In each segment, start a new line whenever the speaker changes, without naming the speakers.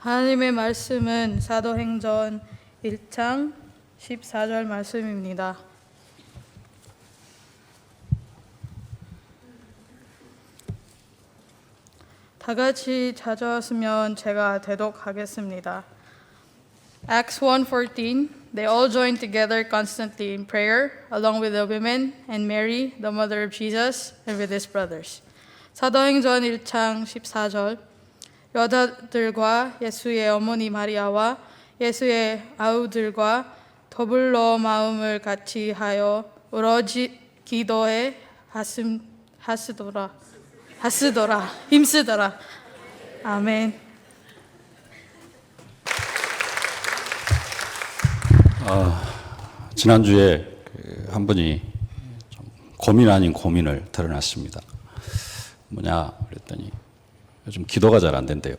하나님의 말씀은 사도행전 1장 14절 말씀입니다. 다 같이 찾아왔으면 제가 대독하겠습니다. Acts 1:14 They all joined together constantly in prayer, along with the women and Mary, the mother of Jesus, and with his brothers. 사도행전 1장 14절 여자들과 예수의 어머니 마리아와 예수의 아우들과 더불어 마음을 같이 하여 오로지 기도에 힘쓰더라. 아멘.
지난주에 한 분이 좀 고민 아닌 고민을 털어놨습니다. 뭐냐 그랬더니 요즘 기도가 잘 안 된대요.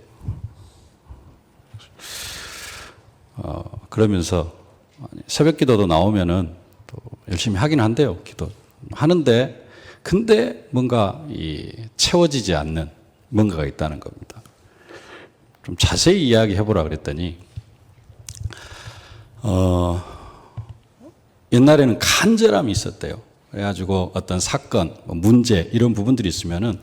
그러면서 새벽 기도도 나오면은 또 열심히 하긴 한대요. 기도 하는데 근데 뭔가 채워지지 않는 뭔가가 있다는 겁니다. 좀 자세히 이야기해보라 그랬더니 옛날에는 간절함이 있었대요. 그래가지고 어떤 사건, 문제 이런 부분들이 있으면은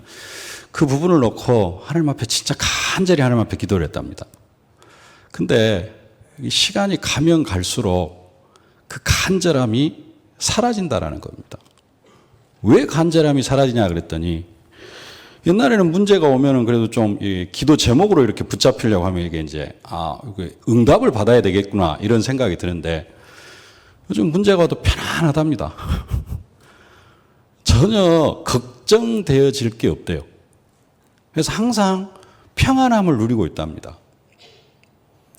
그 부분을 놓고 하나님 앞에 진짜 간절히 하나님 앞에 기도를 했답니다. 근데 시간이 가면 갈수록 그 간절함이 사라진다라는 겁니다. 왜 간절함이 사라지냐 그랬더니 옛날에는 문제가 오면은 그래도 좀 기도 제목으로 이렇게 붙잡히려고 하면 이게 이제 응답을 받아야 되겠구나 이런 생각이 드는데 요즘 문제가 와도 편안하답니다. 전혀 걱정되어질 게 없대요. 그래서 항상 평안함을 누리고 있답니다.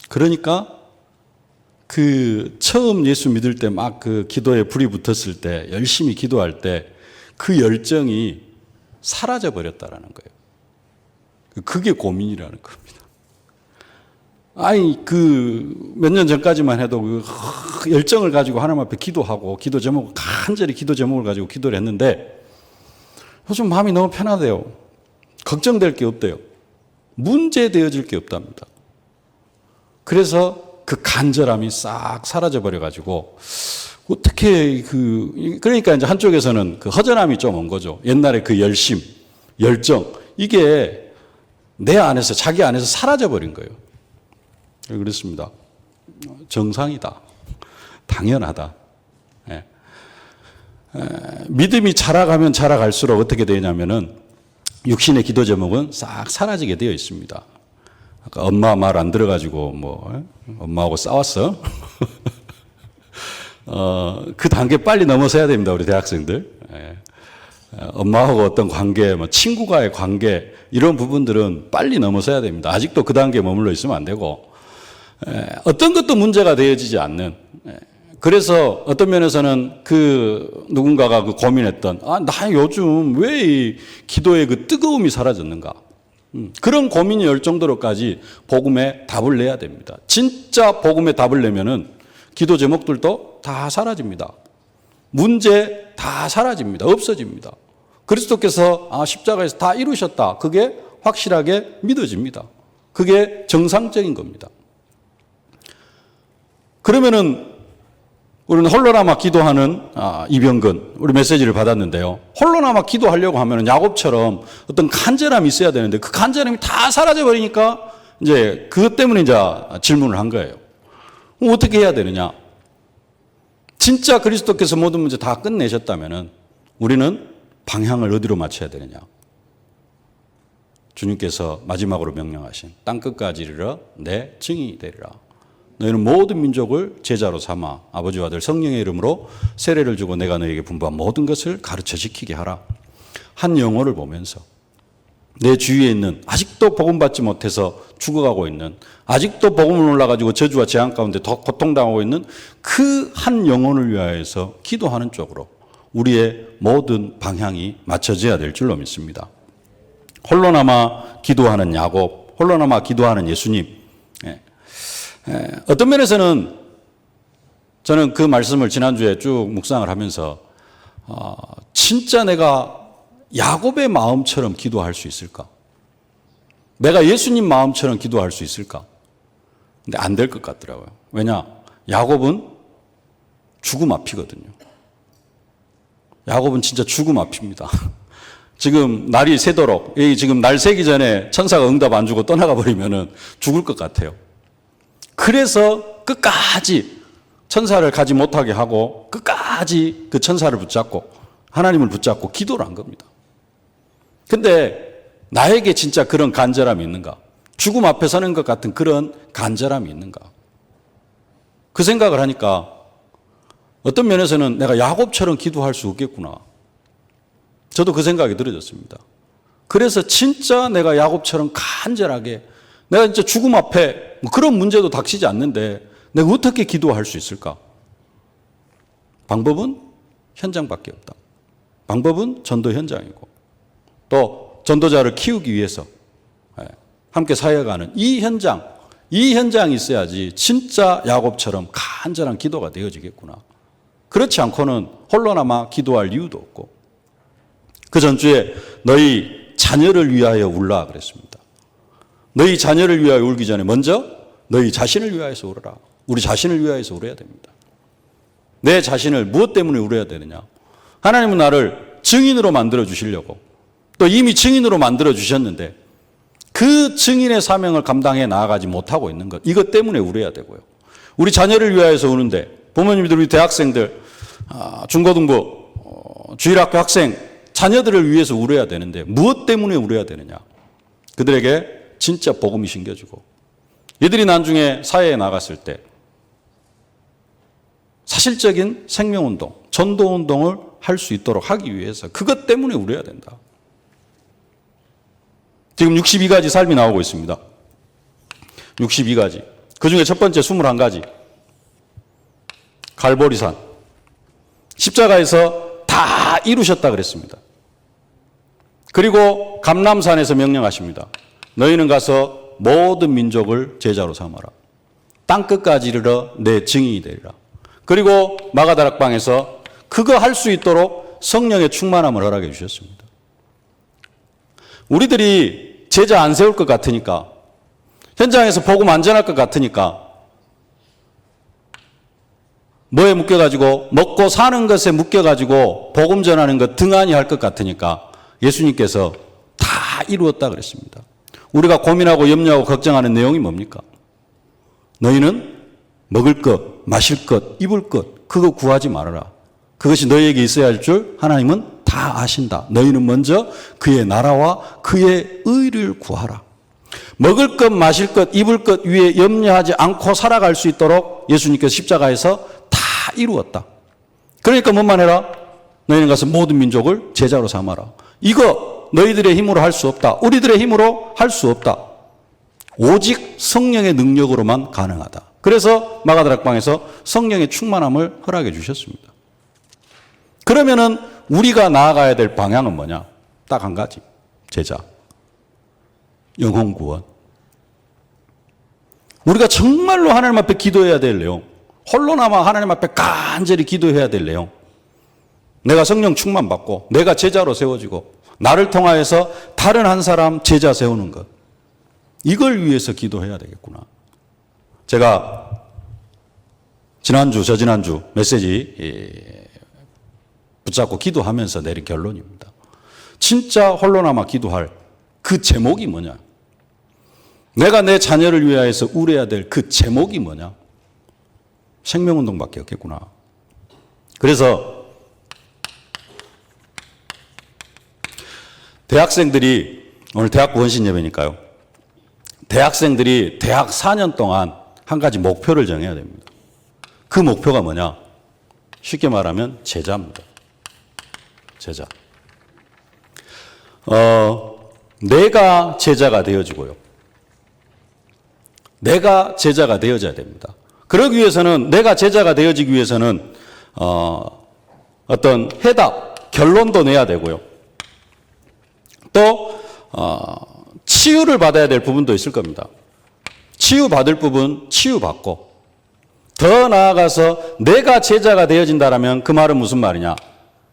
그러니까 그 처음 예수 믿을 때 막 그 기도에 불이 붙었을 때 열심히 기도할 때 그 열정이 사라져 버렸다라는 거예요. 그게 고민이라는 겁니다. 아니 몇 년 전까지만 해도 그 열정을 가지고 하나님 앞에 기도하고 기도 제목 간절히 기도 제목을 가지고 기도를 했는데 요즘 마음이 너무 편하대요. 걱정될 게 없대요. 문제되어질 게 없답니다. 그래서 그 간절함이 싹 사라져 버려 가지고 어떻게 그러니까 이제 한쪽에서는 그 허전함이 좀 온 거죠. 옛날에 그 열심, 열정 이게 내 안에서 자기 안에서 사라져 버린 거예요. 그렇습니다. 정상이다. 당연하다. 믿음이 자라가면 자라갈수록 어떻게 되냐면은 육신의 기도 제목은 싹 사라지게 되어 있습니다. 아까 엄마 말 안 들어가지고 엄마하고 싸웠어? 그 단계 빨리 넘어서야 됩니다. 우리 대학생들. 엄마하고 어떤 관계, 친구와의 관계 이런 부분들은 빨리 넘어서야 됩니다. 아직도 그 단계에 머물러 있으면 안 되고 어떤 것도 문제가 되어지지 않는 그래서 어떤 면에서는 누군가가 고민했던 나 요즘 왜 이 기도의 그 뜨거움이 사라졌는가 그런 고민이 열 정도로까지 복음에 답을 내야 됩니다. 진짜 복음에 답을 내면은 기도 제목들도 다 사라집니다. 문제 다 사라집니다. 없어집니다. 그리스도께서 십자가에서 다 이루셨다. 그게 확실하게 믿어집니다. 그게 정상적인 겁니다. 그러면은 우리는 홀로 남아 기도하는 이병근 우리 메시지를 받았는데요. 홀로 남아 기도하려고 하면은 야곱처럼 어떤 간절함이 있어야 되는데 그 간절함이 다 사라져 버리니까 이제 그것 때문에 이제 질문을 한 거예요. 그럼 어떻게 해야 되느냐? 진짜 그리스도께서 모든 문제 다 끝내셨다면은 우리는 방향을 어디로 맞춰야 되느냐? 주님께서 마지막으로 명령하신 땅 끝까지 이르러 내 증인이 되리라. 너희는 모든 민족을 제자로 삼아 아버지와 아들 성령의 이름으로 세례를 주고 내가 너희에게 분부한 모든 것을 가르쳐 지키게 하라. 한 영혼을 보면서 내 주위에 있는 아직도 복음 받지 못해서 죽어가고 있는 아직도 복음을 몰라가지고 저주와 재앙 가운데 더 고통당하고 있는 그 한 영혼을 위하여서 기도하는 쪽으로 우리의 모든 방향이 맞춰져야 될 줄로 믿습니다. 홀로 남아 기도하는 야곱, 홀로 남아 기도하는 예수님. 어떤 면에서는 저는 그 말씀을 지난주에 쭉 묵상을 하면서 진짜 내가 야곱의 마음처럼 기도할 수 있을까? 내가 예수님 마음처럼 기도할 수 있을까? 근데 안 될 것 같더라고요. 왜냐? 야곱은 죽음 앞이거든요. 야곱은 진짜 죽음 앞입니다. 지금 날이 새도록, 지금 날 새기 전에 천사가 응답 안 주고 떠나가 버리면은 죽을 것 같아요. 그래서 끝까지 천사를 가지 못하게 하고 끝까지 그 천사를 붙잡고 하나님을 붙잡고 기도를 한 겁니다. 근데 나에게 진짜 그런 간절함이 있는가? 죽음 앞에 서는 것 같은 그런 간절함이 있는가? 그 생각을 하니까 어떤 면에서는 내가 야곱처럼 기도할 수 없겠구나. 저도 그 생각이 들어졌습니다. 그래서 진짜 내가 야곱처럼 간절하게 내가 진짜 죽음 앞에 그런 문제도 닥치지 않는데 내가 어떻게 기도할 수 있을까? 방법은 현장밖에 없다. 방법은 전도 현장이고 또 전도자를 키우기 위해서 함께 사역하는 이 현장이 있어야지 진짜 야곱처럼 간절한 기도가 되어지겠구나. 그렇지 않고는 홀로 남아 기도할 이유도 없고 그 전주에 너희 자녀를 위하여 울라 그랬습니다. 너희 자녀를 위하여 울기 전에 먼저 너희 자신을 위하여서 울어라. 우리 자신을 위하여서 울어야 됩니다. 내 자신을 무엇 때문에 울어야 되느냐? 하나님은 나를 증인으로 만들어 주시려고 또 이미 증인으로 만들어 주셨는데 그 증인의 사명을 감당해 나아가지 못하고 있는 것 이것 때문에 울어야 되고요. 우리 자녀를 위하여서 우는데 부모님들 우리 대학생들 중고등부 주일학교 학생 자녀들을 위해서 울어야 되는데 무엇 때문에 울어야 되느냐? 그들에게 진짜 복음이 심겨지고 이들이 나중에 사회에 나갔을 때 사실적인 생명운동, 전도운동을 할 수 있도록 하기 위해서 그것 때문에 울어야 된다. 지금 62가지 삶이 나오고 있습니다. 62가지. 그 중에 첫 번째 21가지. 갈보리산. 십자가에서 다 이루셨다 그랬습니다. 그리고 감람산에서 명령하십니다. 너희는 가서 모든 민족을 제자로 삼아라. 땅끝까지 이르러 내 증인이 되리라. 그리고 마가다락방에서 그거 할 수 있도록 성령의 충만함을 허락해 주셨습니다. 우리들이 제자 안 세울 것 같으니까 현장에서 복음 안 전할 것 같으니까 뭐에 묶여가지고 먹고 사는 것에 묶여가지고 복음 전하는 것 등한히 할 것 같으니까 예수님께서 다 이루었다 그랬습니다. 우리가 고민하고 염려하고 걱정하는 내용이 뭡니까? 너희는 먹을 것, 마실 것, 입을 것 그거 구하지 말아라. 그것이 너희에게 있어야 할 줄 하나님은 다 아신다. 너희는 먼저 그의 나라와 그의 의를 구하라. 먹을 것, 마실 것, 입을 것 위에 염려하지 않고 살아갈 수 있도록 예수님께서 십자가에서 다 이루었다. 그러니까 뭐만 해라? 너희는 가서 모든 민족을 제자로 삼아라. 이거 너희들의 힘으로 할 수 없다. 우리들의 힘으로 할 수 없다. 오직 성령의 능력으로만 가능하다. 그래서 마가다락방에서 성령의 충만함을 허락해 주셨습니다. 그러면은 우리가 나아가야 될 방향은 뭐냐? 딱 한 가지. 제자. 영혼 구원. 우리가 정말로 하나님 앞에 기도해야 될 내용. 홀로 남아 하나님 앞에 간절히 기도해야 될 내용. 내가 성령 충만 받고 내가 제자로 세워지고 나를 통하여서 다른 한 사람 제자 세우는 것. 이걸 위해서 기도해야 되겠구나. 제가 지난주, 저지난주 메시지 붙잡고 기도하면서 내린 결론입니다. 진짜 홀로 남아 기도할 그 제목이 뭐냐? 내가 내 자녀를 위하여서 울어야 될 그 제목이 뭐냐? 생명운동밖에 없겠구나. 그래서 대학생들이 오늘 대학 구원신 예배니까요. 대학생들이 대학 4년 동안 한 가지 목표를 정해야 됩니다. 그 목표가 뭐냐? 쉽게 말하면 제자입니다. 제자. 내가 제자가 되어지고요. 내가 제자가 되어져야 됩니다. 그러기 위해서는 내가 제자가 되어지기 위해서는 어떤 해답, 결론도 내야 되고요. 또 치유를 받아야 될 부분도 있을 겁니다. 치유받을 부분 치유받고 더 나아가서 내가 제자가 되어진다라면 그 말은 무슨 말이냐?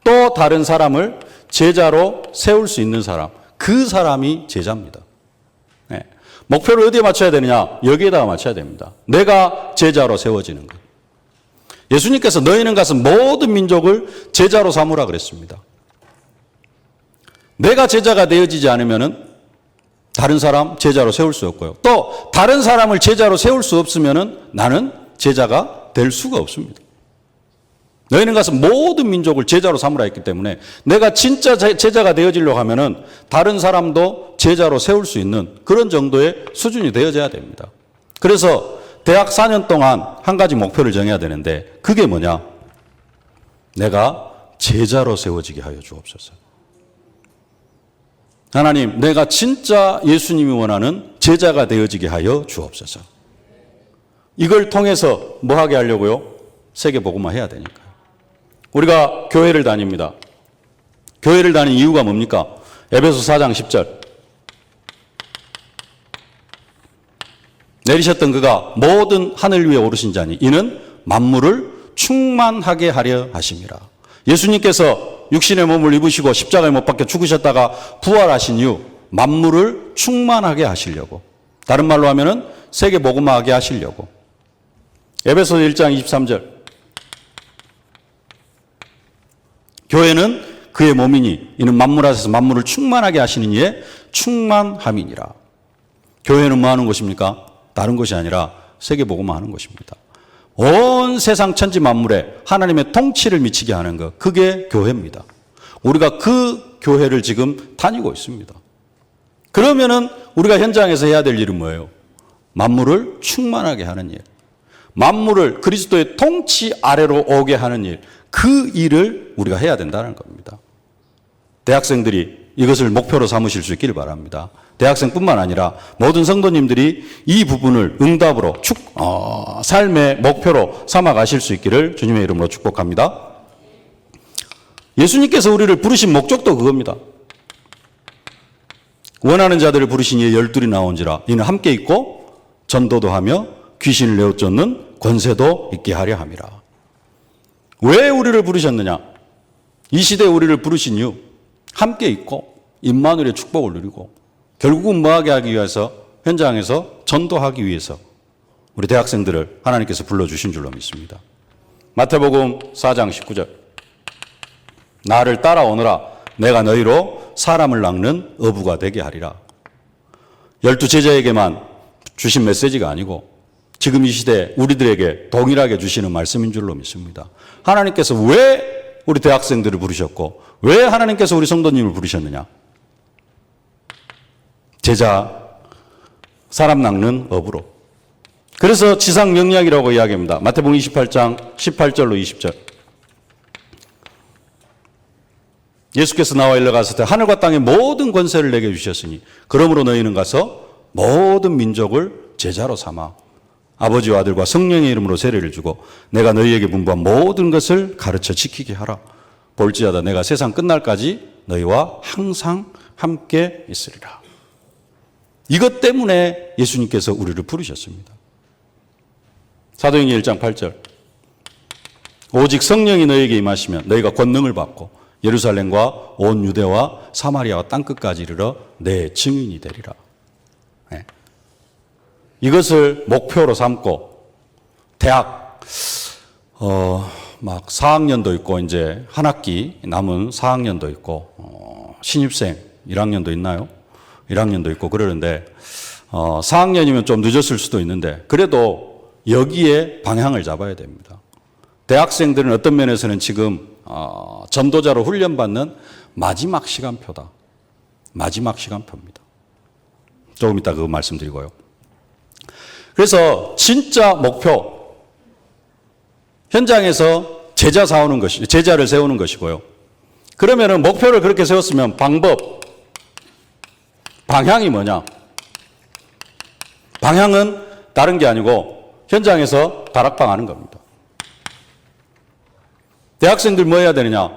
또 다른 사람을 제자로 세울 수 있는 사람, 그 사람이 제자입니다. 네. 목표를 어디에 맞춰야 되느냐? 여기에다가 맞춰야 됩니다. 내가 제자로 세워지는 것. 예수님께서 너희는 가서 모든 민족을 제자로 삼으라 그랬습니다. 내가 제자가 되어지지 않으면은 다른 사람 제자로 세울 수 없고요. 또 다른 사람을 제자로 세울 수 없으면은 나는 제자가 될 수가 없습니다. 너희는 가서 모든 민족을 제자로 삼으라 했기 때문에 내가 진짜 제자가 되어지려고 하면은 다른 사람도 제자로 세울 수 있는 그런 정도의 수준이 되어져야 됩니다. 그래서 대학 4년 동안 한 가지 목표를 정해야 되는데 그게 뭐냐? 내가 제자로 세워지게 하여 주옵소서. 하나님, 내가 진짜 예수님이 원하는 제자가 되어지게 하여 주옵소서. 이걸 통해서 뭐 하게 하려고요? 세계복음화 해야 되니까요. 우리가 교회를 다닙니다. 교회를 다니는 이유가 뭡니까? 에베소 4장 10절. 내리셨던 그가 모든 하늘 위에 오르신 자니 이는 만물을 충만하게 하려 하심이라. 예수님께서 육신의 몸을 입으시고 십자가에 못 박혀 죽으셨다가 부활하신 이유 만물을 충만하게 하시려고. 다른 말로 하면은 세계 복음화하게 하시려고. 에베소 1장 23절. 교회는 그의 몸이니 이는 만물 하셔서 만물을 충만하게 하시는 이의 충만함이니라. 교회는 뭐 하는 것입니까? 다른 것이 아니라 세계 복음화하는 것입니다. 온 세상 천지 만물에 하나님의 통치를 미치게 하는 것, 그게 교회입니다. 우리가 그 교회를 지금 다니고 있습니다. 그러면은 우리가 현장에서 해야 될 일은 뭐예요? 만물을 충만하게 하는 일, 만물을 그리스도의 통치 아래로 오게 하는 일, 그 일을 우리가 해야 된다는 겁니다. 대학생들이 이것을 목표로 삼으실 수 있기를 바랍니다. 대학생뿐만 아니라 모든 성도님들이 이 부분을 응답으로 삶의 목표로 삼아 가실 수 있기를 주님의 이름으로 축복합니다. 예수님께서 우리를 부르신 목적도 그겁니다. 원하는 자들을 부르신 이에 12이 나온지라 이는 함께 있고 전도도 하며 귀신을 내어쫓는 권세도 있게 하려 함이라. 왜 우리를 부르셨느냐? 이 시대에 우리를 부르신 이유 함께 있고 임마누엘의 축복을 누리고 결국은 뭐하게 하기 위해서 현장에서 전도하기 위해서 우리 대학생들을 하나님께서 불러주신 줄로 믿습니다. 마태복음 4장 19절. 나를 따라오너라 내가 너희로 사람을 낚는 어부가 되게 하리라. 12제자에게만 주신 메시지가 아니고 지금 이 시대에 우리들에게 동일하게 주시는 말씀인 줄로 믿습니다. 하나님께서 왜 우리 대학생들을 부르셨고 왜 하나님께서 우리 성도님을 부르셨느냐? 제자, 사람 낚는 업으로. 그래서 지상 명령이라고 이야기합니다. 마태복음 28장 18절로 20절. 예수께서 나와 일러 가시되 하늘과 땅의 모든 권세를 내게 주셨으니 그러므로 너희는 가서 모든 민족을 제자로 삼아 아버지와 아들과 성령의 이름으로 세례를 주고 내가 너희에게 분부한 모든 것을 가르쳐 지키게 하라. 볼지어다 내가 세상 끝날까지 너희와 항상 함께 있으리라. 이것 때문에 예수님께서 우리를 부르셨습니다. 사도행전 1장 8절. 오직 성령이 너희에게 임하시면 너희가 권능을 받고 예루살렘과 온 유대와 사마리아와 땅끝까지 이르러 내 증인이 되리라. 네. 이것을 목표로 삼고 대학 막 4학년도 있고 이제 한 학기 남은 4학년도 있고 신입생 1학년도 있나요? 1학년도 있고 그러는데 4학년이면 좀 늦었을 수도 있는데 그래도 여기에 방향을 잡아야 됩니다. 대학생들은 어떤 면에서는 지금 전도자로 훈련받는 마지막 시간표다. 마지막 시간표입니다. 조금 이따 그거 말씀드리고요. 그래서 진짜 목표 현장에서 제자를 세우는 것이고요. 그러면은 목표를 그렇게 세웠으면 방향이 뭐냐? 방향은 다른 게 아니고 현장에서 다락방 하는 겁니다. 대학생들 뭐 해야 되느냐?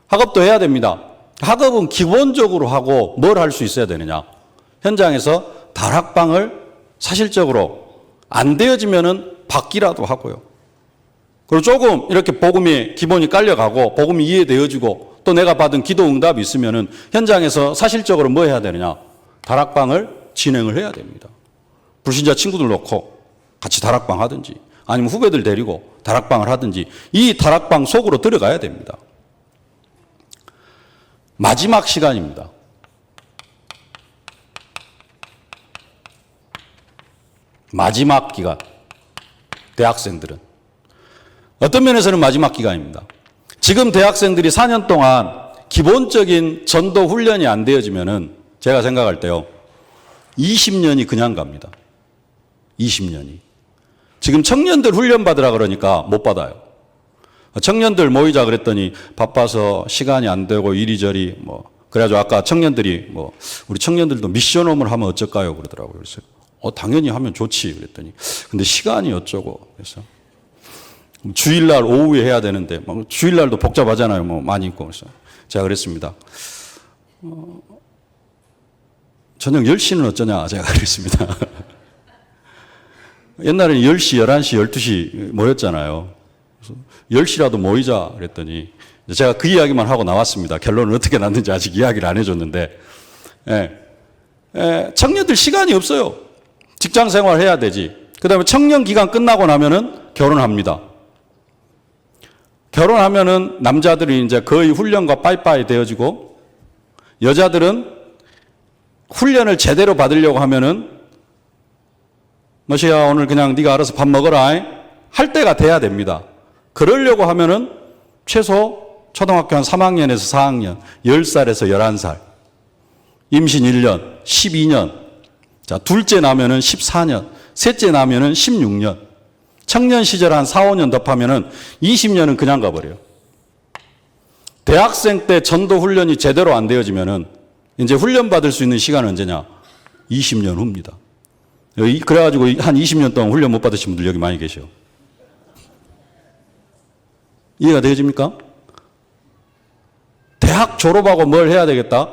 학업도 해야 됩니다. 학업은 기본적으로 하고 뭘 할 수 있어야 되느냐? 현장에서 다락방을 사실적으로 안 되어지면은 받기라도 하고요. 그리고 조금 이렇게 복음이 기본이 깔려가고 복음이 이해되어지고 또 내가 받은 기도 응답이 있으면은 현장에서 사실적으로 뭐 해야 되느냐? 다락방을 진행을 해야 됩니다. 불신자 친구들 놓고 같이 다락방 하든지 아니면 후배들 데리고 다락방을 하든지 이 다락방 속으로 들어가야 됩니다. 마지막 시간입니다. 마지막 기간. 대학생들은. 어떤 면에서는 마지막 기간입니다. 지금 대학생들이 4년 동안 기본적인 전도 훈련이 안 되어지면은 제가 생각할 때요. 20년이 그냥 갑니다. 20년이. 지금 청년들 훈련 받으라 그러니까 못 받아요. 청년들 모이자 그랬더니 바빠서 시간이 안 되고 이리저리 뭐 그래가지고 아까 청년들이 뭐 우리 청년들도 미션홈을 하면 어쩔까요? 그러더라고요. 그래서 당연히 하면 좋지 그랬더니 근데 시간이 어쩌고 그래서 주일날 오후에 해야 되는데 주일날도 복잡하잖아요. 뭐 많이 있고 그래서 제가 그랬습니다. 저녁 10시는 어쩌냐 제가 그랬습니다. 옛날에는 10시, 11시, 12시 모였잖아요. 그래서 10시라도 모이자 그랬더니 제가 그 이야기만 하고 나왔습니다. 결론은 어떻게 났는지 아직 이야기를 안 해줬는데 청년들 시간이 없어요. 직장 생활 해야 되지. 그 다음에 청년 기간 끝나고 나면은 결혼합니다. 결혼하면은 남자들이 이제 거의 훈련과 빠이빠이 되어지고 여자들은 훈련을 제대로 받으려고 하면은 머시야 오늘 그냥 네가 알아서 밥 먹어라 할 때가 돼야 됩니다. 그러려고 하면은 최소 초등학교 한 3학년에서 4학년 10살에서 11살 임신 1년 12년 자 둘째 나면은 14년 셋째 나면은 16년 청년 시절 한 4, 5년 더 하면은 20년은 그냥 가버려요. 대학생 때 전도 훈련이 제대로 안 되어지면은 이제 훈련 받을 수 있는 시간은 언제냐? 20년 후입니다. 그래가지고 한 20년 동안 훈련 못 받으신 분들 여기 많이 계셔요. 이해가 되어집니까? 대학 졸업하고 뭘 해야 되겠다?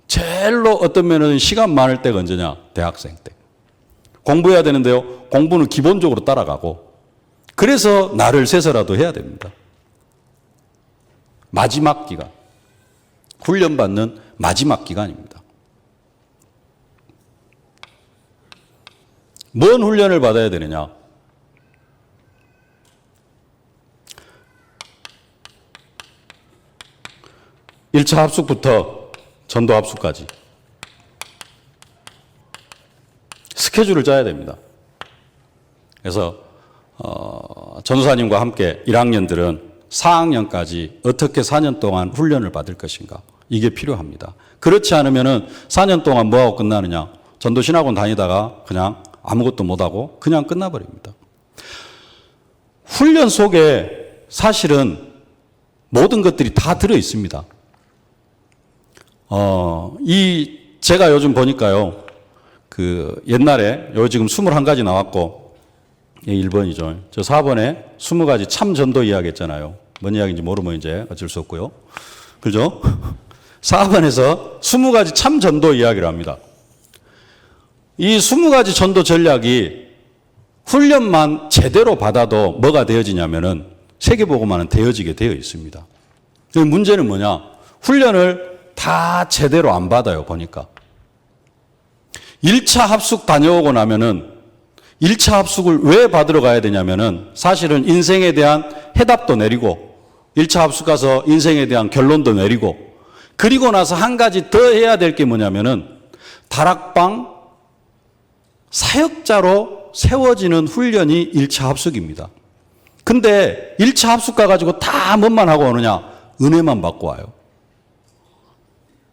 제일로 어떤 면은 시간 많을 때가 언제냐? 대학생 때. 공부해야 되는데요. 공부는 기본적으로 따라가고 그래서 날을 새서라도 해야 됩니다. 마지막 기간. 훈련받는 마지막 기간입니다. 뭔 훈련을 받아야 되느냐? (1차) 합숙부터 전도 합숙까지 스케줄을 짜야 됩니다. 그래서 전도사님과 함께 1학년들은 4학년까지 어떻게 4년 동안 훈련을 받을 것인가 이게 필요합니다. 그렇지 않으면은 4년 동안 뭐하고 끝나느냐? 전도신학원 다니다가 그냥 아무것도 못하고 그냥 끝나버립니다. 훈련 속에 사실은 모든 것들이 다 들어 있습니다. 제가 요즘 보니까요, 옛날에, 요 지금 21가지 나왔고, 1번이죠. 저 4번에 20가지 참 전도 이야기 했잖아요. 뭔 이야기인지 모르면 이제 어쩔 수 없고요. 그죠? 4번에서 20가지 참 전도 이야기를 합니다. 이 20가지 전도 전략이 훈련만 제대로 받아도 뭐가 되어지냐면은 세계복음화는 되어지게 되어 있습니다. 문제는 뭐냐? 훈련을 다 제대로 안 받아요, 보니까. 1차 합숙 다녀오고 나면은 1차 합숙을 왜 받으러 가야 되냐면은 사실은 인생에 대한 해답도 내리고 1차 합숙 가서 인생에 대한 결론도 내리고 그리고 나서 한 가지 더 해야 될 게 뭐냐면은 다락방 사역자로 세워지는 훈련이 1차 합숙입니다. 근데 1차 합숙 가가지고 다 뭔만 하고 오느냐? 은혜만 받고 와요.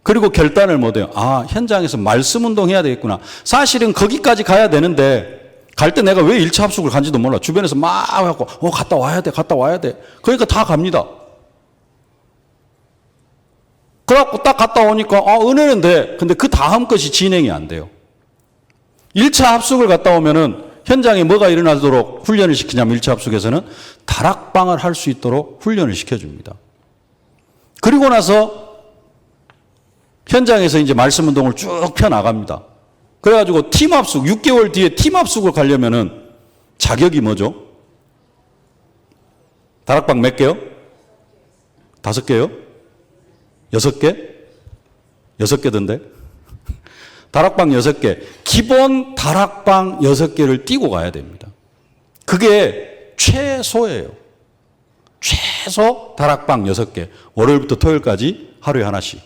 그리고 결단을 못해요. 현장에서 말씀 운동해야 되겠구나. 사실은 거기까지 가야 되는데 갈 때 내가 왜 1차 합숙을 간지도 몰라. 주변에서 막 하고 갔다 와야 돼. 그러니까 다 갑니다. 그래갖고 딱 갔다 오니까 은혜는 돼. 근데 그 다음 것이 진행이 안 돼요. 1차 합숙을 갔다 오면은 현장에 뭐가 일어나도록 훈련을 시키냐면 1차 합숙에서는 다락방을 할 수 있도록 훈련을 시켜줍니다. 그리고 나서 현장에서 이제 말씀 운동을 쭉 펴나갑니다. 그래가지고 팀 합숙, 6개월 뒤에 팀 합숙을 가려면은 자격이 뭐죠? 다락방 몇 개요? 5개요? 6개? 6개던데? 다락방 6개, 기본 다락방 6개를 띄고 가야 됩니다. 그게 최소예요. 최소 다락방 6개. 월요일부터 토요일까지 하루에 하나씩.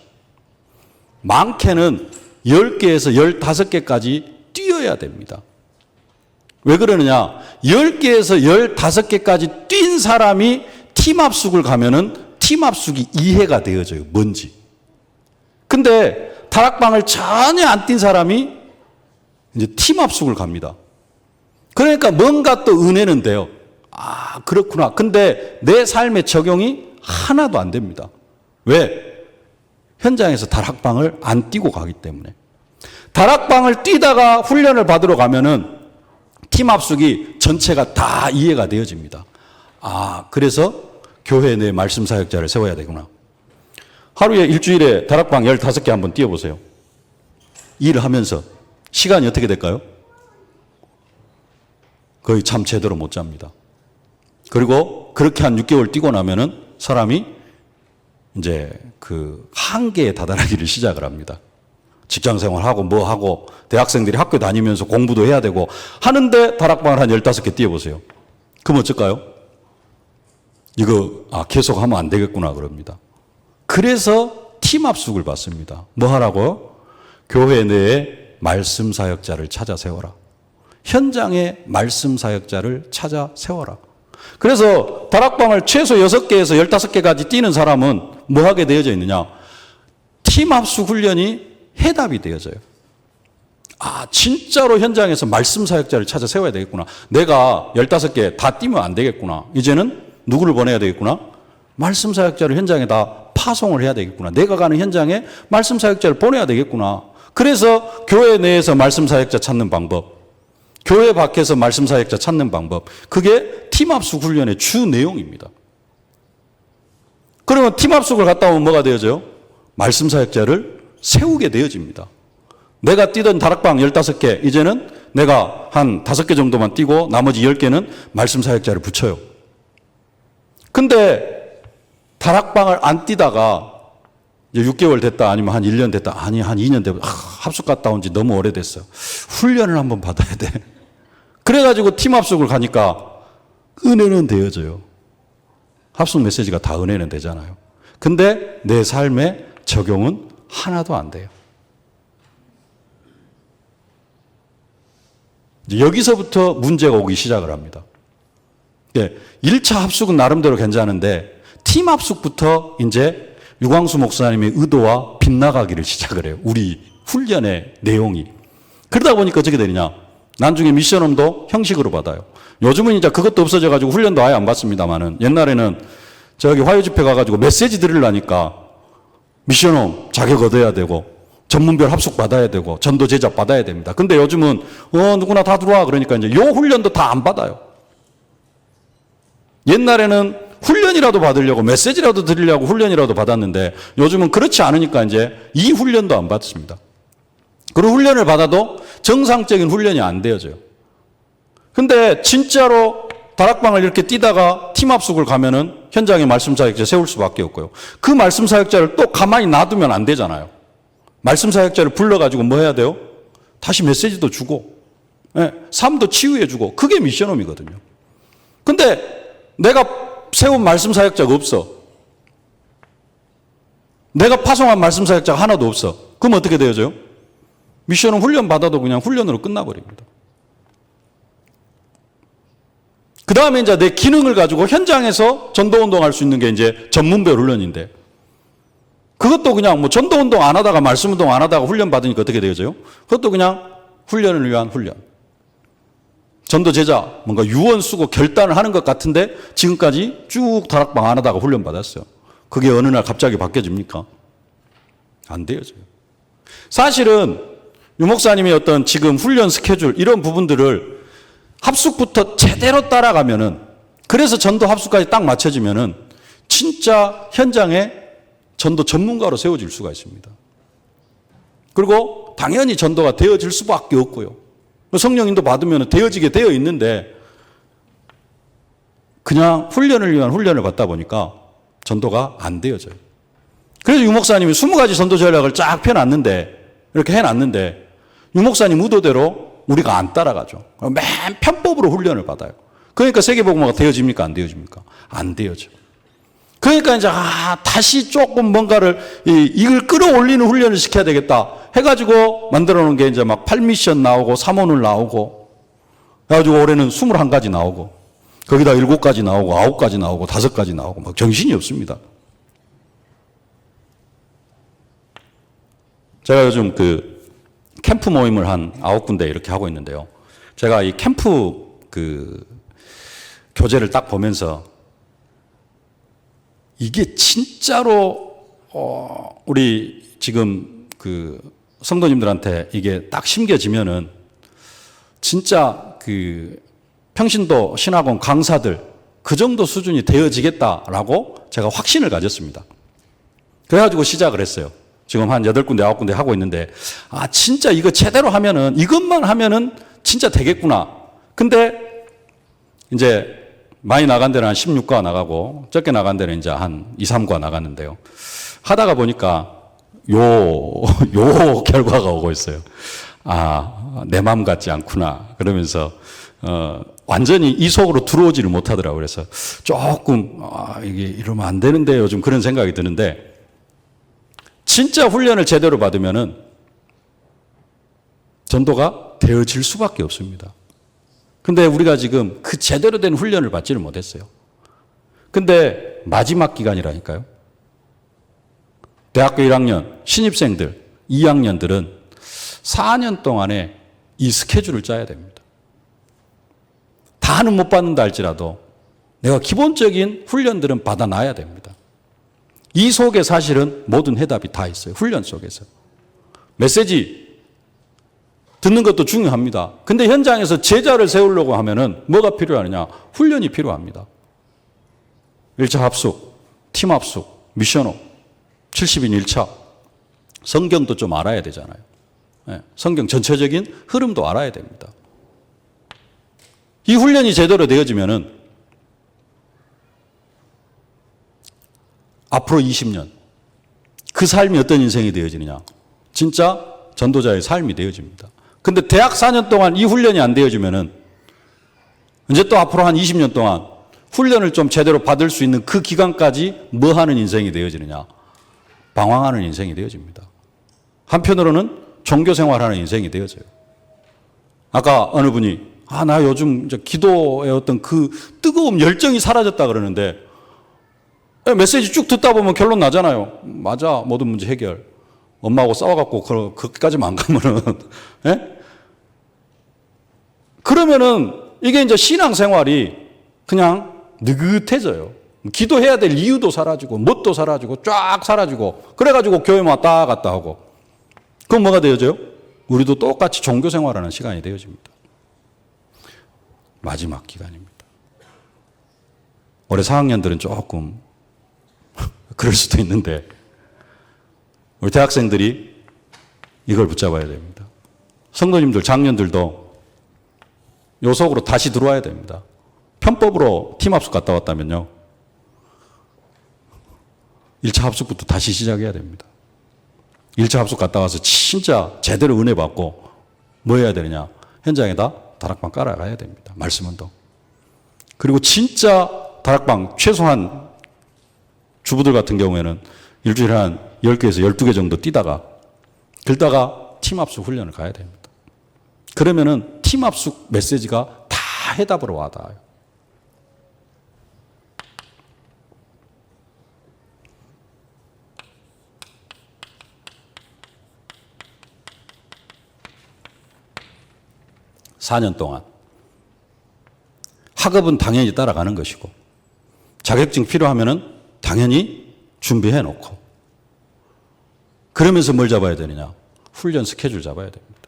많게는 10개에서 15개까지 뛰어야 됩니다. 왜 그러느냐? 10개에서 15개까지 뛴 사람이 팀 합숙을 가면은 팀 합숙이 이해가 되어져요. 뭔지. 근데 다락방을 전혀 안 뛴 사람이 이제 팀 합숙을 갑니다. 그러니까 뭔가 또 은혜는 돼요. 아, 그렇구나. 근데 내 삶에 적용이 하나도 안 됩니다. 왜? 현장에서 다락방을 안 뛰고 가기 때문에. 다락방을 뛰다가 훈련을 받으러 가면은 팀 합숙이 전체가 다 이해가 되어집니다. 아, 그래서 교회 내 말씀 사역자를 세워야 되구나. 하루에 일주일에 다락방 15개 한번 뛰어보세요. 일을 하면서. 시간이 어떻게 될까요? 거의 잠 제대로 못 잡니다. 그리고 그렇게 한 6개월 뛰고 나면은 사람이 이제 그 한계에 다다르기를 시작을 합니다. 직장 생활하고 뭐 하고 대학생들이 학교 다니면서 공부도 해야 되고 하는데 다락방을 한 15개 뛰어보세요. 그럼 어쩔까요? 이거 계속 하면 안 되겠구나 그럽니다. 그래서 팀 합숙을 받습니다. 뭐 하라고요? 교회 내에 말씀 사역자를 찾아 세워라. 현장에 말씀 사역자를 찾아 세워라. 그래서 다락방을 최소 6개에서 15개까지 뛰는 사람은 뭐 하게 되어져 있느냐? 팀 합숙 훈련이 해답이 되어져요. 아, 진짜로 현장에서 말씀 사역자를 찾아 세워야 되겠구나. 내가 15개 다 뛰면 안 되겠구나. 이제는 누구를 보내야 되겠구나? 말씀 사역자를 현장에 다 파송을 해야 되겠구나. 내가 가는 현장에 말씀 사역자를 보내야 되겠구나. 그래서 교회 내에서 말씀 사역자 찾는 방법, 교회 밖에서 말씀 사역자 찾는 방법, 그게 팀 합숙 훈련의 주 내용입니다. 그러면 팀 합숙을 갔다 오면 뭐가 되어져요? 말씀 사역자를 세우게 되어집니다. 내가 뛰던 다락방 15개, 이제는 내가 한 5개 정도만 뛰고 나머지 10개는 말씀 사역자를 붙여요. 근데 다락방을 안 뛰다가 이제 6개월 됐다, 아니면 한 1년 됐다, 아니 한 2년 됐다, 합숙 갔다 온 지 너무 오래됐어. 훈련을 한번 받아야 돼. 그래가지고 팀 합숙을 가니까 은혜는 되어져요. 합숙 메시지가 다 은혜는 되잖아요. 근데 내 삶에 적용은 하나도 안 돼요. 여기서부터 문제가 오기 시작을 합니다. 1차 합숙은 나름대로 괜찮은데 팀 합숙부터 이제 유광수 목사님의 의도와 빗나가기를 시작을 해요. 우리 훈련의 내용이. 그러다 보니까 어떻게 되느냐. 나중에 미션홈도 형식으로 받아요. 요즘은 이제 그것도 없어져가지고 훈련도 아예 안 받습니다만은 옛날에는 저기 화요 집회 가가지고 메시지 들으려니까 미션홈 자격 얻어야 되고 전문별 합숙 받아야 되고 전도 제작 받아야 됩니다. 근데 요즘은 누구나 다 들어와 그러니까 이제 요 훈련도 다 안 받아요. 옛날에는 훈련이라도 받으려고 메시지라도 드리려고 훈련이라도 받았는데 요즘은 그렇지 않으니까 이제 이 훈련도 안 받습니다. 그리고 훈련을 받아도 정상적인 훈련이 안 되어져요. 근데 진짜로 다락방을 이렇게 뛰다가 팀 합숙을 가면은 현장에 말씀 사역자 세울 수밖에 없고요. 그 말씀 사역자를 또 가만히 놔두면 안 되잖아요. 말씀 사역자를 불러가지고 뭐 해야 돼요? 다시 메시지도 주고, 삶도 치유해주고, 그게 미션홈이거든요. 근데 내가 세운 말씀 사역자가 없어. 내가 파송한 말씀 사역자가 하나도 없어. 그럼 어떻게 되어져요? 미션홈 훈련 받아도 그냥 훈련으로 끝나버립니다. 그 다음에 이제 내 기능을 가지고 현장에서 전도운동 할 수 있는 게 이제 전문별 훈련인데 그것도 그냥 뭐 전도운동 안 하다가 말씀운동 안 하다가 훈련 받으니까 어떻게 되어져요? 그것도 그냥 훈련을 위한 훈련. 전도 제자 뭔가 유언 쓰고 결단을 하는 것 같은데 지금까지 쭉 다락방 안 하다가 훈련 받았어요. 그게 어느 날 갑자기 바뀌어집니까? 안 되어져요. 사실은 유 목사님의 어떤 지금 훈련 스케줄 이런 부분들을 합숙부터 제대로 따라가면은 그래서 전도 합숙까지 딱 맞춰지면은 진짜 현장에 전도 전문가로 세워질 수가 있습니다. 그리고 당연히 전도가 되어질 수밖에 없고요. 성령님도 받으면 되어지게 되어 있는데 그냥 훈련을 위한 훈련을 받다 보니까 전도가 안 되어져요. 그래서 유 목사님이 20가지 전도 전략을 쫙 펴놨는데 이렇게 해놨는데 유목사님 의도대로 우리가 안 따라가죠. 맨 편법으로 훈련을 받아요. 그러니까 세계복음화가 되어집니까? 안 되어집니까? 안 되어져. 그러니까 이제 다시 조금 뭔가를 이걸 끌어올리는 훈련을 시켜야 되겠다 해가지고 만들어 놓은 게 이제 막 8미션 나오고 3원을 나오고 해가지고 올해는 21가지 나오고 거기다 7가지 나오고 9가지 나오고 5가지 나오고 막 정신이 없습니다. 제가 요즘 그 캠프 모임을 한 9군데 이렇게 하고 있는데요. 제가 이 캠프 그 교재를 딱 보면서 이게 진짜로 우리 지금 그 성도님들한테 이게 딱 심겨지면은 진짜 그 평신도 신학원 강사들 그 정도 수준이 되어지겠다라고 제가 확신을 가졌습니다. 그래가지고 시작을 했어요. 지금 한 8군데, 9군데 하고 있는데, 진짜 이거 제대로 하면은, 이것만 하면은 진짜 되겠구나. 근데 이제 많이 나간 데는 한 16과 나가고, 적게 나간 데는 이제 한 2, 3과 나갔는데요. 하다가 보니까 요 결과가 오고 있어요. 내 마음 같지 않구나. 그러면서, 완전히 이 속으로 들어오지를 못하더라고요. 그래서 조금, 이게 이러면 안 되는데 요즘 그런 생각이 드는데, 진짜 훈련을 제대로 받으면은 전도가 되어질 수밖에 없습니다. 근데 우리가 지금 그 제대로 된 훈련을 받지를 못했어요. 근데 마지막 기간이라니까요. 대학교 1학년, 신입생들, 2학년들은 4년 동안에 이 스케줄을 짜야 됩니다. 다는 못 받는다 할지라도 내가 기본적인 훈련들은 받아놔야 됩니다. 이 속에 사실은 모든 해답이 다 있어요. 훈련 속에서. 메시지 듣는 것도 중요합니다. 근데 현장에서 제자를 세우려고 하면은 뭐가 필요하느냐? 훈련이 필요합니다. 1차 합숙, 팀 합숙, 미션업, 70인 1차. 성경도 좀 알아야 되잖아요. 네, 성경 전체적인 흐름도 알아야 됩니다. 이 훈련이 제대로 되어지면은 앞으로 20년 그 삶이 어떤 인생이 되어지느냐? 진짜 전도자의 삶이 되어집니다. 근데 대학 4년 동안 이 훈련이 안 되어지면은 이제 또 앞으로 한 20년 동안 훈련을 좀 제대로 받을 수 있는 그 기간까지 뭐 하는 인생이 되어지느냐? 방황하는 인생이 되어집니다. 한편으로는 종교 생활하는 인생이 되어져요. 아까 어느 분이 나 요즘 이제 기도의 어떤 그 뜨거운 열정이 사라졌다 그러는데 메시지 쭉 듣다 보면 결론 나잖아요. 맞아, 모든 문제 해결. 엄마하고 싸워갖고 그까지만 안 가면은 그러면은 이게 이제 신앙생활이 그냥 느긋해져요. 기도해야 될 이유도 사라지고 뭣도 사라지고 쫙 사라지고 그래가지고 교회만 왔다 갔다 하고 그럼 뭐가 되어져요? 우리도 똑같이 종교생활하는 시간이 되어집니다. 마지막 기간입니다. 올해 4학년들은 조금 그럴 수도 있는데 우리 대학생들이 이걸 붙잡아야 됩니다. 성도님들, 장년들도 요 속으로 다시 들어와야 됩니다. 편법으로 팀합숙 갔다 왔다면요. 1차 합숙부터 다시 시작해야 됩니다. 1차 합숙 갔다 와서 진짜 제대로 은혜 받고 뭐 해야 되느냐. 현장에다 다락방 깔아가야 됩니다. 말씀 운동. 그리고 진짜 다락방 최소한 주부들 같은 경우에는 일주일에 한 10개에서 12개 정도 뛰다가 그러다가 팀합숙 훈련을 가야 됩니다. 그러면은 팀합숙 메시지가 다 해답으로 와닿아요. (4년) 동안 학업은 당연히 따라가는 것이고 자격증 필요하면은 당연히 준비해 놓고 그러면서 뭘 잡아야 되느냐? 훈련 스케줄 잡아야 됩니다.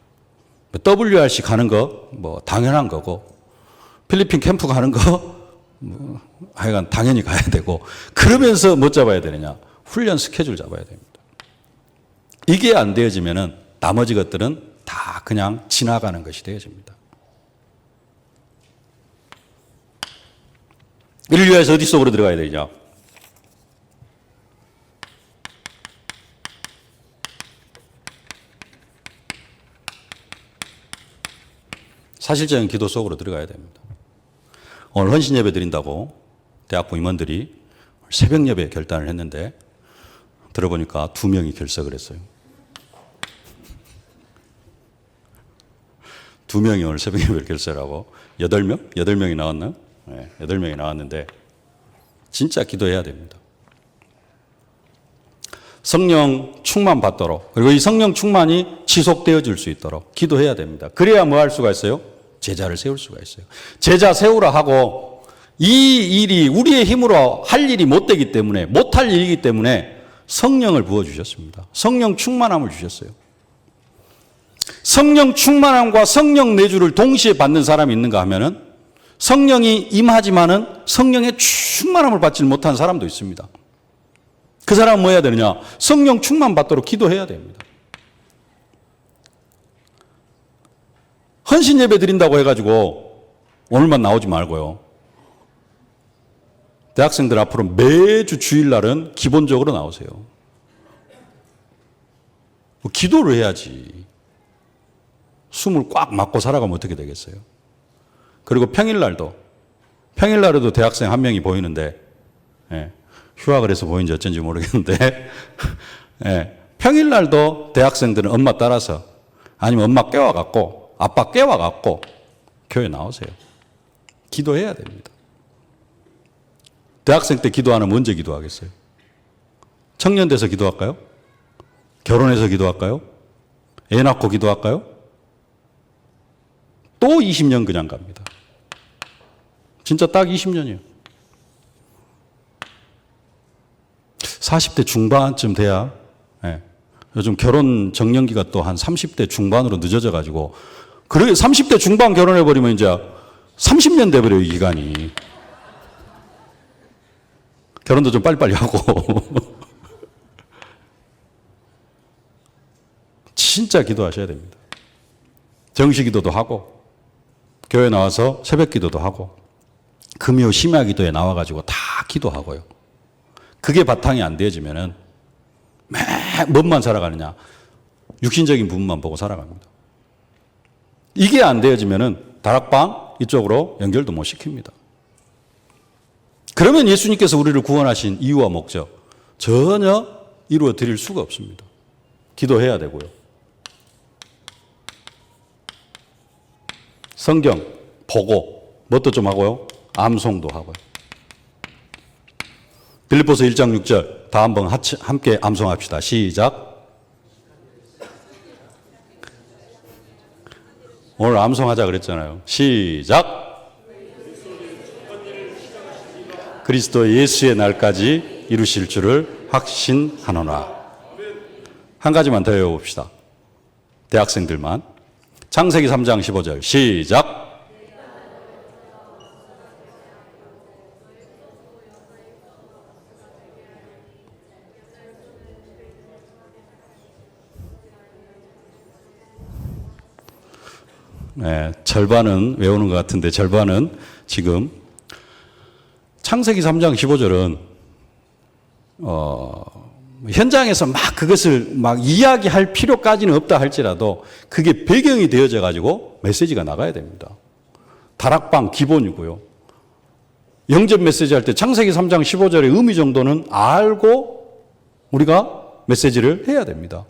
WRC 가는 거 뭐 당연한 거고 필리핀 캠프 가는 거 뭐 하여간 당연히 가야 되고 그러면서 뭐 잡아야 되느냐? 훈련 스케줄 잡아야 됩니다. 이게 안 되어지면은 나머지 것들은 다 그냥 지나가는 것이 되어집니다. 이를 위해서 어디 속으로 들어가야 되냐? 사실적인 기도 속으로 들어가야 됩니다. 오늘 헌신 예배 드린다고 대학부 임원들이 새벽 예배 결단을 했는데 들어보니까 2명이 결석을 했어요. 2명이 오늘 새벽 예배를 결석하고 8명? 8명이 나왔나요? 네, 8명이 나왔는데 진짜 기도해야 됩니다. 성령 충만 받도록, 그리고 이 성령 충만이 지속되어질 수 있도록 기도해야 됩니다. 그래야 뭐 할 수가 있어요? 제자를 세울 수가 있어요. 제자 세우라 하고 이 일이 우리의 힘으로 할 일이 못 되기 때문에, 못할 일이기 때문에 성령을 부어주셨습니다. 성령 충만함을 주셨어요. 성령 충만함과 성령 내주를 동시에 받는 사람이 있는가 하면은 성령이 임하지만은 성령의 충만함을 받지 못한 사람도 있습니다. 그 사람은 뭐 해야 되느냐? 성령 충만 받도록 기도해야 됩니다. 헌신 예배 드린다고 해가지고 오늘만 나오지 말고요. 대학생들 앞으로 매주 주일날은 기본적으로 나오세요. 기도를 해야지. 숨을 꽉 막고 살아가면 어떻게 되겠어요? 그리고 평일날에도 대학생 한 명이 보이는데, 예, 휴학을 해서 보인지 어쩐지 모르겠는데, 예, 평일날도 대학생들은 엄마 따라서 아니면 엄마 깨워갖고 아빠 깨워갖고 교회 나오세요. 기도해야 됩니다. 대학생 때 기도 안 하면 언제 기도하겠어요? 청년 돼서 기도할까요? 결혼해서 기도할까요? 애 낳고 기도할까요? 또 20년 그냥 갑니다. 진짜 딱 20년이에요. 40대 중반쯤 돼야, 예, 요즘 결혼 정년기가 또 한 30대 중반으로 늦어져 가지고, 그러게 30대 중반 결혼해버리면 이제 30년 돼버려요, 이 기간이. 결혼도 좀 빨리빨리 하고. 진짜 기도하셔야 됩니다. 정시 기도도 하고, 교회 나와서 새벽 기도도 하고, 금요 심야 기도에 나와가지고 다 기도하고요. 그게 바탕이 안 되어지면은 매 뭔만 살아가느냐? 육신적인 부분만 보고 살아갑니다. 이게 안 되어지면은 다락방 이쪽으로 연결도 못 시킵니다. 그러면 예수님께서 우리를 구원하신 이유와 목적 전혀 이루어 드릴 수가 없습니다. 기도해야 되고요. 성경 보고 뭣도 좀 하고요. 암송도 하고요. 빌립보서 1장 6절 다 한번 함께 암송합시다. 시작. 오늘 암송하자 그랬잖아요. 시작. 그리스도 예수의 날까지 이루실 줄을 확신하노라. 한 가지만 더 외워봅시다. 대학생들만. 창세기 3장 15절 시작. 네, 절반은 외우는 것 같은데 절반은 지금 창세기 3장 15절은 현장에서 막 그것을 막 이야기할 필요까지는 없다 할지라도 그게 배경이 되어져 가지고 메시지가 나가야 됩니다. 다락방 기본이고요. 영접 메시지 할 때 창세기 3장 15절의 의미 정도는 알고 우리가 메시지를 해야 됩니다.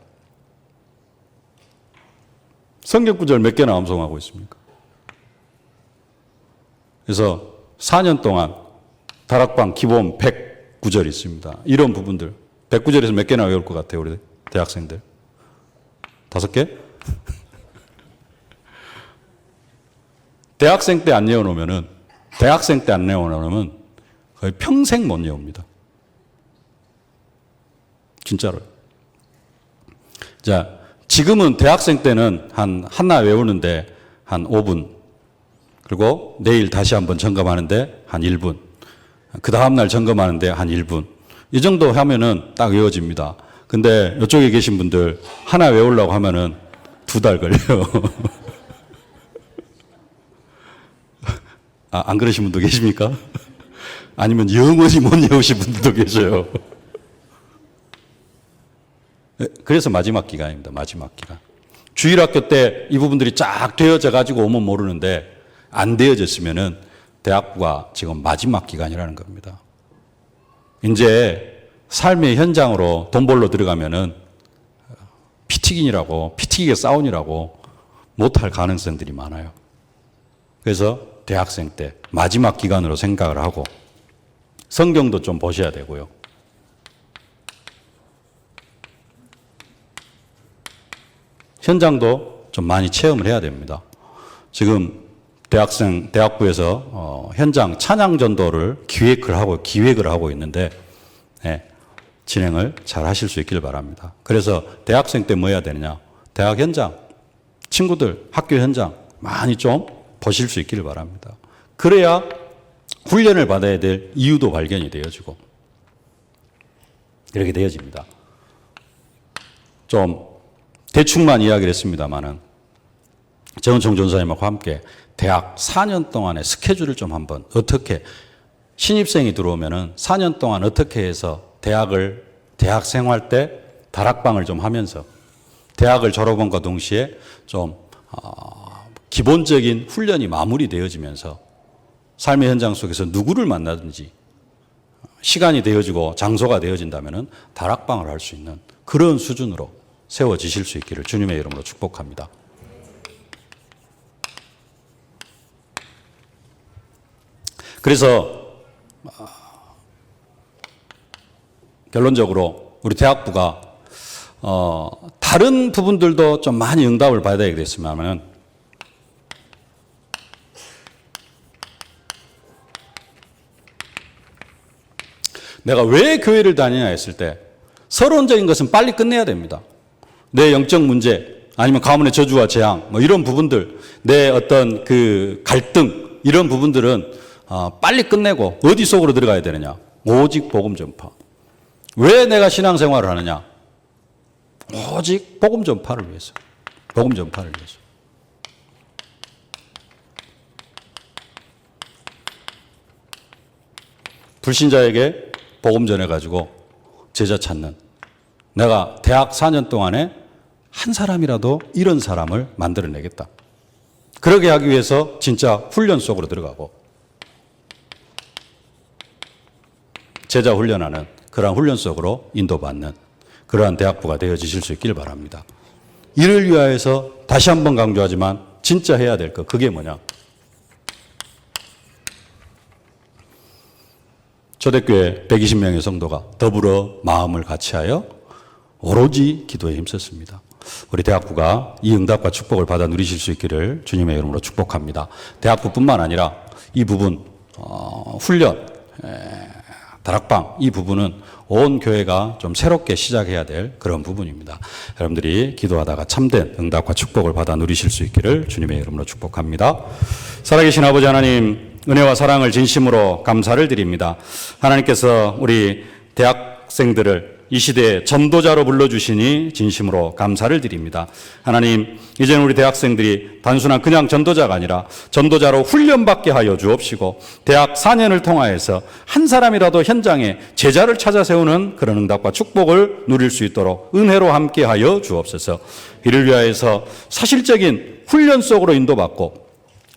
성경 구절 몇 개나 암송하고 있습니까? 그래서 4년 동안 다락방 기본 109절 있습니다. 이런 부분들 109절에서 몇 개나 외울 것 같아요, 우리 대학생들? 5개? 대학생 때 안 외워놓으면은 거의 평생 못 외웁니다. 진짜로요. 자, 지금은 대학생 때는 하나 외우는데 한 5분, 그리고 내일 다시 한번 점검하는데 한 1분, 그 다음날 점검하는데 한 1분. 이 정도 하면은 딱 외워집니다. 근데 이쪽에 계신 분들 하나 외우려고 하면은 2달 걸려요. 안 그러신 분도 계십니까? 아니면 영원히 못 외우신 분들도 계셔요. 그래서 마지막 기간입니다. 마지막 기간. 주일학교 때 이 부분들이 쫙 되어져 가지고 오면 모르는데 안 되어졌으면은 대학부가 지금 마지막 기간이라는 겁니다. 이제 삶의 현장으로 돈 벌러 들어가면은 피튀기게 싸우니라고 못할 가능성들이 많아요. 그래서 대학생 때 마지막 기간으로 생각을 하고 성경도 좀 보셔야 되고요. 현장도 좀 많이 체험을 해야 됩니다. 지금 대학부에서 현장 찬양 전도를 기획을 하고 있는데 진행을 잘 하실 수 있길 바랍니다. 그래서 대학생 때 뭐 해야 되느냐? 대학 현장, 친구들, 학교 현장 많이 좀 보실 수 있기를 바랍니다. 그래야 훈련을 받아야 될 이유도 발견이 되어지고 이렇게 되어집니다. 좀 대충만 이야기를 했습니다만은 정은총 전사님하고 함께 대학 4년 동안의 스케줄을 좀 한번 어떻게 신입생이 들어오면은 4년 동안 어떻게 해서 대학 생활 때 다락방을 좀 하면서 대학을 졸업한과 동시에 좀 기본적인 훈련이 마무리되어지면서 삶의 현장 속에서 누구를 만나든지 시간이 되어지고 장소가 되어진다면은 다락방을 할 수 있는 그런 수준으로 세워지실 수 있기를 주님의 이름으로 축복합니다. 그래서 결론적으로 우리 대학부가 다른 부분들도 좀 많이 응답을 받아야 되겠지만은 내가 왜 교회를 다니냐 했을 때 서론적인 것은 빨리 끝내야 됩니다. 내 영적 문제 아니면 가문의 저주와 재앙 뭐 이런 부분들 내 어떤 그 갈등 이런 부분들은 빨리 끝내고 어디 속으로 들어가야 되느냐? 오직 복음 전파. 왜 내가 신앙생활을 하느냐? 오직 복음 전파를 위해서. 복음 전파를 위해서. 불신자에게 복음 전해가지고 제자 찾는 내가 대학 4년 동안에 한 사람이라도 이런 사람을 만들어내겠다. 그러게 하기 위해서 진짜 훈련 속으로 들어가고 제자 훈련하는 그러한 훈련 속으로 인도받는 그러한 대학부가 되어지실 수 있기를 바랍니다. 이를 위하여서 다시 한번 강조하지만 진짜 해야 될 것 그게 뭐냐? 초대교회 120명의 성도가 더불어 마음을 같이하여 오로지 기도에 힘썼습니다. 우리 대학부가 이 응답과 축복을 받아 누리실 수 있기를 주님의 이름으로 축복합니다. 대학부뿐만 아니라 이 부분 훈련, 다락방 이 부분은 온 교회가 좀 새롭게 시작해야 될 그런 부분입니다. 여러분들이 기도하다가 참된 응답과 축복을 받아 누리실 수 있기를 주님의 이름으로 축복합니다. 살아계신 아버지 하나님, 은혜와 사랑을 진심으로 감사를 드립니다. 하나님께서 우리 대학생들을 이 시대에 전도자로 불러주시니 진심으로 감사를 드립니다. 하나님, 이제는 우리 대학생들이 단순한 그냥 전도자가 아니라 전도자로 훈련받게 하여 주옵시고 대학 4년을 통하여서 한 사람이라도 현장에 제자를 찾아 세우는 그런 응답과 축복을 누릴 수 있도록 은혜로 함께 하여 주옵소서. 이를 위하여서 사실적인 훈련 속으로 인도받고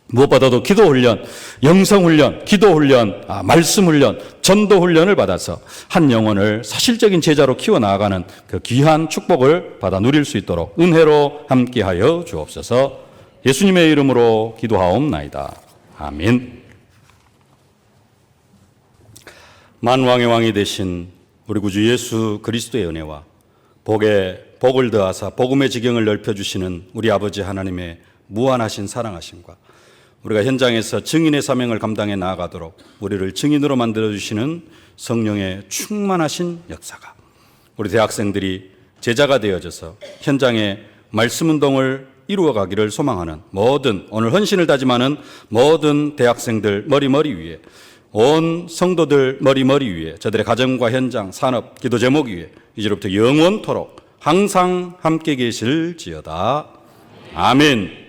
무엇보다도 기도훈련, 영성훈련, 기도훈련, 말씀훈련, 전도훈련을 받아서 한 영혼을 사실적인 제자로 키워나가는 그 귀한 축복을 받아 누릴 수 있도록 은혜로 함께하여 주옵소서. 예수님의 이름으로 기도하옵나이다. 아멘. 만왕의 왕이 되신 우리 구주 예수 그리스도의 은혜와 복을 더하사 복음의 지경을 넓혀주시는 우리 아버지 하나님의 무한하신 사랑하심과 우리가 현장에서 증인의 사명을 감당해 나아가도록 우리를 증인으로 만들어주시는 성령의 충만하신 역사가 우리 대학생들이 제자가 되어져서 현장에 말씀운동을 이루어가기를 소망하는 모든 오늘 헌신을 다짐하는 모든 대학생들 머리 위에 온 성도들 머리 위에 저들의 가정과 현장, 산업, 기도 제목 위에 이제로부터 영원토록 항상 함께 계실지어다. 아멘.